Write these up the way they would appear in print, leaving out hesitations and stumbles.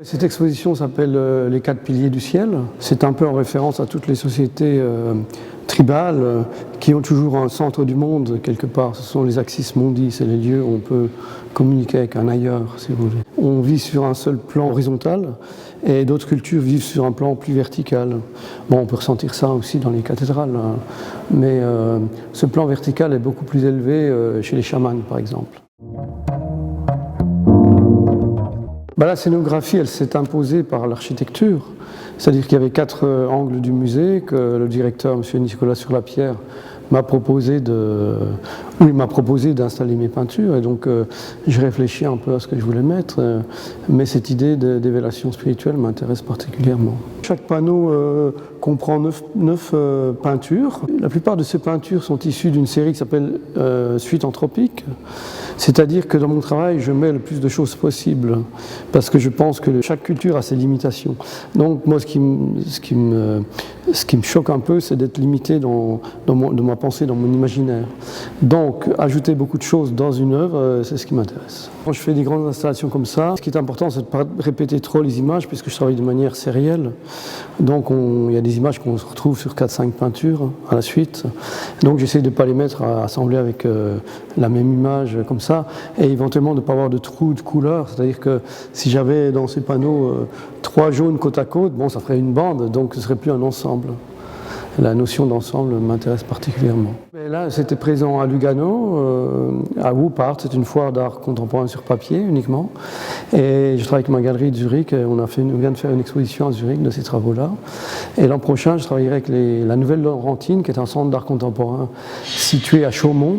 Cette exposition s'appelle Les 4 piliers du ciel. C'est un peu en référence à toutes les sociétés tribales qui ont toujours un centre du monde quelque part. Ce sont les axis mundi, c'est les lieux où on peut communiquer avec un ailleurs, si vous voulez. On vit sur un seul plan horizontal et d'autres cultures vivent sur un plan plus vertical. Bon, on peut ressentir ça aussi dans les cathédrales, hein, mais ce plan vertical est beaucoup plus élevé chez les chamans, par exemple. La scénographie, elle s'est imposée par l'architecture, c'est-à-dire qu'il y avait 4 angles du musée que le directeur, M. Nicolas Surlapierre, m'a proposé d'installer mes peintures, et donc je réfléchis un peu à ce que je voulais mettre, mais cette idée d'élévation spirituelle m'intéresse particulièrement. Chaque panneau comprend 9 peintures. La plupart de ces peintures sont issues d'une série qui s'appelle Suite anthropique, c'est-à-dire que dans mon travail, je mets le plus de choses possible, parce que je pense que chaque culture a ses limitations. Donc moi, ce qui me choque un peu, c'est d'être limité dans ma pensée, dans mon imaginaire. Donc, ajouter beaucoup de choses dans une œuvre, c'est ce qui m'intéresse. Quand je fais des grandes installations comme ça, ce qui est important, c'est de ne pas répéter trop les images, puisque je travaille de manière sérielle. Donc, il y a des images qu'on se retrouve sur 4-5 peintures à la suite. Donc, j'essaie de ne pas les mettre à assembler avec la même image comme ça, et éventuellement de ne pas avoir de trous de couleurs. C'est-à-dire que si j'avais dans ces panneaux 3 jaunes côte à côte, bon, ça ferait une bande, donc ce ne serait plus un ensemble. La notion d'ensemble m'intéresse particulièrement. Mais là, c'était présent à Lugano, à Woopart, c'est une foire d'art contemporain sur papier uniquement. Et je travaille avec ma galerie de Zurich, et on vient de faire une exposition à Zurich de ces travaux-là. Et l'an prochain, je travaillerai avec la Nouvelle Laurentine, qui est un centre d'art contemporain situé à Chaumont.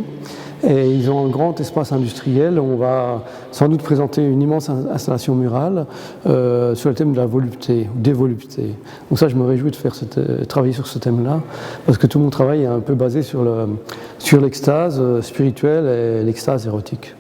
Et ils ont un grand espace industriel. On va sans doute présenter une immense installation murale sur le thème de la volupté, des voluptés. Donc ça, je me réjouis de travailler sur ce thème-là, parce que tout mon travail est un peu basé sur l'extase spirituelle et l'extase érotique.